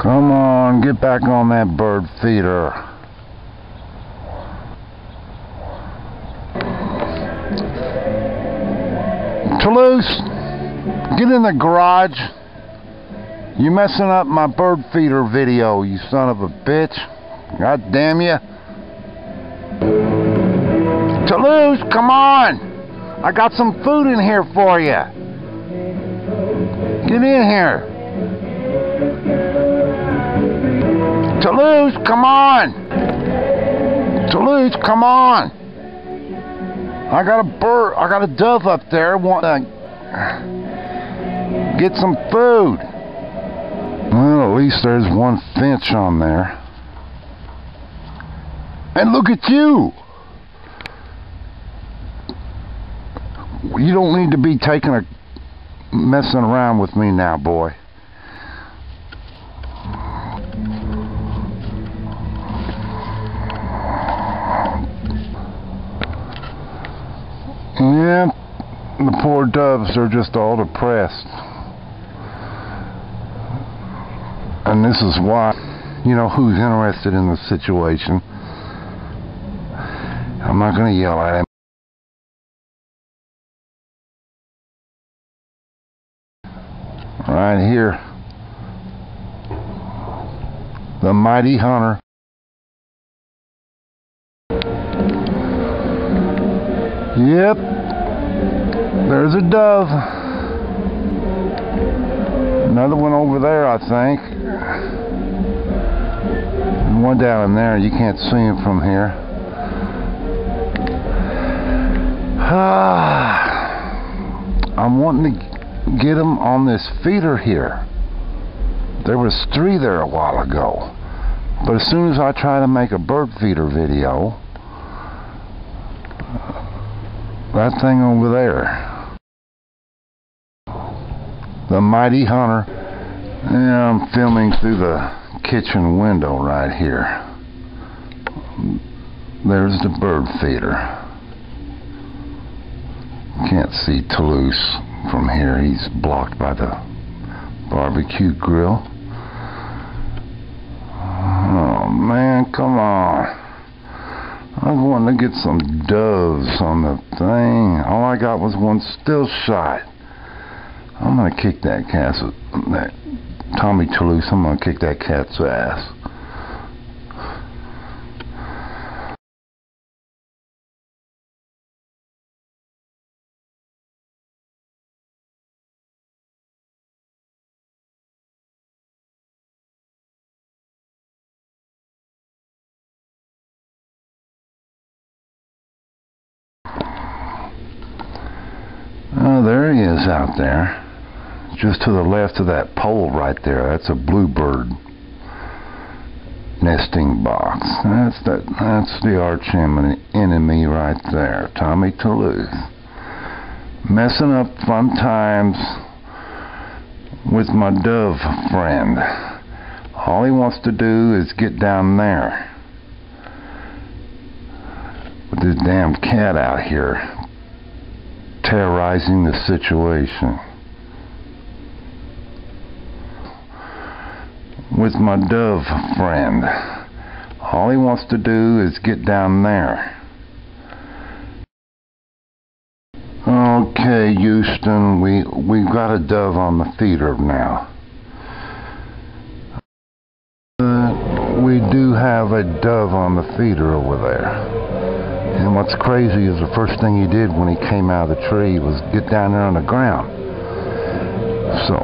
Come on, get back on that bird feeder. Toulouse, get in the garage. You messing up my bird feeder video, you son of a bitch. God damn you. Toulouse, come on. I got some food in here for you. Get in here. Toulouse, come on. Toulouse, come on. I got a bird, I got a dove up there. Want to get some food. Well, at least there's one finch on there. And look at you. You don't need to be messing around with me now, boy. Yeah, the poor doves are just all depressed. And this is why, you know, who's interested in the situation. I'm not going to yell at him. Right here. The mighty hunter. Yep. There's a dove. Another one over there, I think. And one down in there. You can't see him from here. I'm wanting to get him on this feeder here. There was 3 there a while ago. But as soon as I try to make a bird feeder video, that thing over there, the mighty hunter. Yeah, I'm filming through the kitchen window right here. There's the bird feeder. Can't see Toulouse from here. He's blocked by the barbecue grill. Oh man, come on. I was wanting to get some doves on the thing. All I got was one still shot. I'm gonna kick that Tommy Toulouse, I'm gonna kick that cat's ass. Oh, there he is out there. Just to the left of that pole right there. That's a bluebird nesting box. That's the arch enemy right there. Tommy Toulouse. Messing up fun times with my dove friend. All he wants to do is get down there. With this damn cat out here terrorizing the situation. With my dove friend. All he wants to do is get down there. Okay, Houston, we've got a dove on the feeder now. We do have a dove on the feeder over there. And what's crazy is the first thing he did when he came out of the tree was get down there on the ground. So,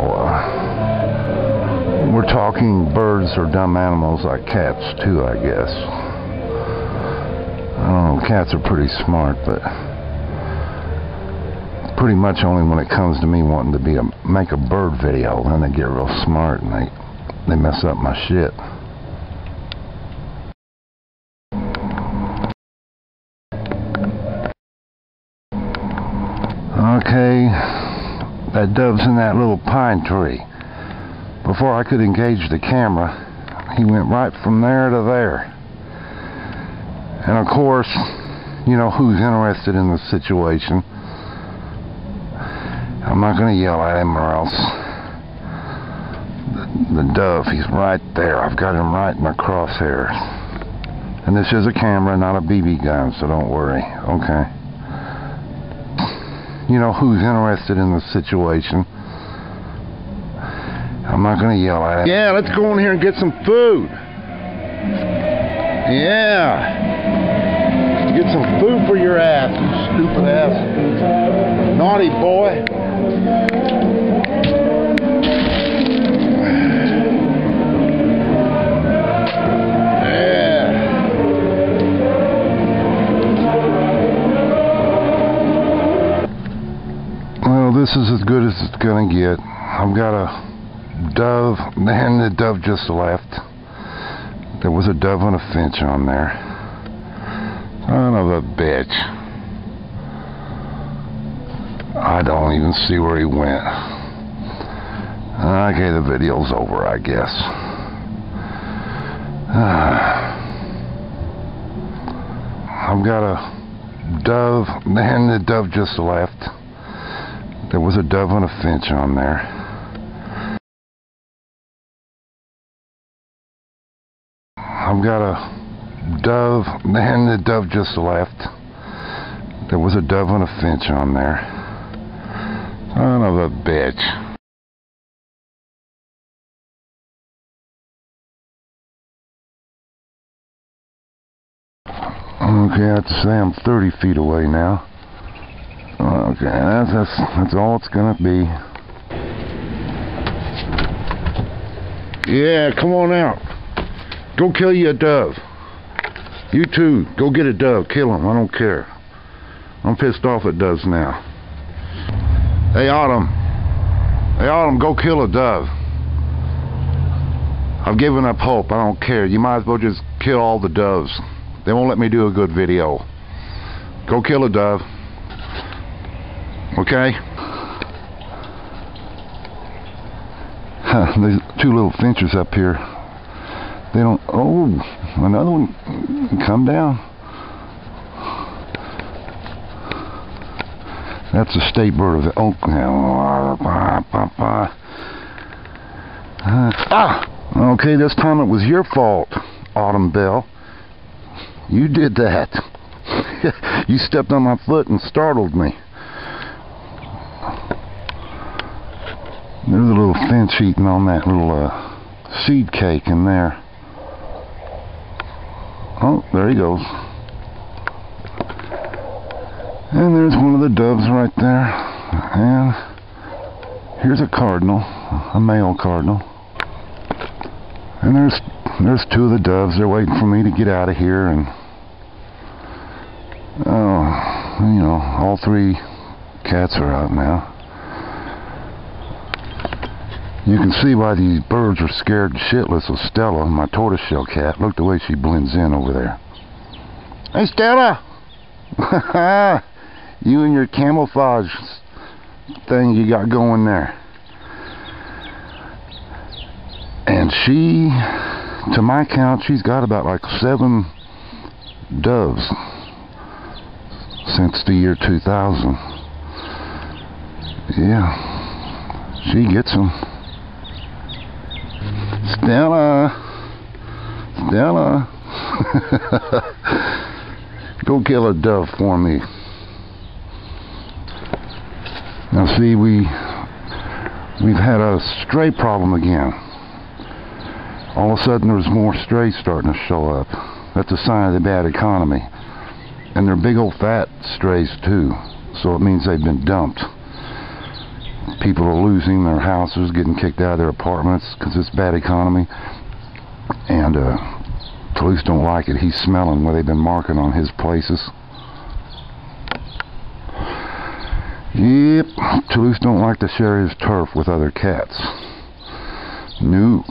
we're talking birds or dumb animals like cats too, I guess. I don't know, cats are pretty smart, but pretty much only when it comes to me wanting to make a bird video, then they get real smart and they mess up my shit. Okay, that dove's in that little pine tree. Before I could engage the camera, he went right from there to there. And of course, you know who's interested in the situation. I'm not going to yell at him or else The dove, he's right there. I've got him right in my crosshairs. And this is a camera, not a BB gun, so don't worry. Okay. You know who's interested in the situation. I'm not going to yell at him. Yeah, let's go in here and get some food. Yeah. Get some food for your ass, you stupid ass. Naughty boy. This is as good as it's gonna get. I've got a dove, and the dove just left. There was a dove and a finch on there. Son of a bitch. I don't even see where he went. Okay, the video's over, I guess. I've got a dove, and the dove just left. There was a dove and a finch on there. I've got a dove, and the dove just left. There was a dove and a finch on there. Son of a bitch. Okay, I have to say I'm 30 feet away now. Okay, that's all it's gonna be. Yeah, come on out. Go kill you a dove. You too, go get a dove. Kill him, I don't care. I'm pissed off at doves now. Hey Autumn, go kill a dove. I've given up hope, I don't care. You might as well just kill all the doves. They won't let me do a good video. Go kill a dove. Okay? There's two little finches up here. They don't... Oh, another one. Come down. That's a state bird of... Oh, okay, this time it was your fault, Autumn Bell. You did that. You stepped on my foot and startled me. There's a little finch eating on that little seed cake in there. Oh, there he goes. And there's one of the doves right there. And here's a cardinal, a male cardinal. And there's two of the doves. They're waiting for me to get out of here. And oh, you know, all three cats are out now. You can see why these birds are scared shitless of Stella, my tortoiseshell cat. Look the way she blends in over there. Hey, Stella! You and your camouflage thing you got going there. And she, to my count, she's got about like 7 doves since the year 2000. Yeah, she gets them. Stella, go kill a dove for me. Now see, we've had a stray problem again. All of a sudden there's more strays starting to show up. That's a sign of the bad economy. And they're big old fat strays too, so it means they've been dumped. People are losing their houses, getting kicked out of their apartments because it's bad economy. And police don't like it. He's smelling where they've been marking on his places. Yep, Toulouse don't like to share his turf with other cats. No.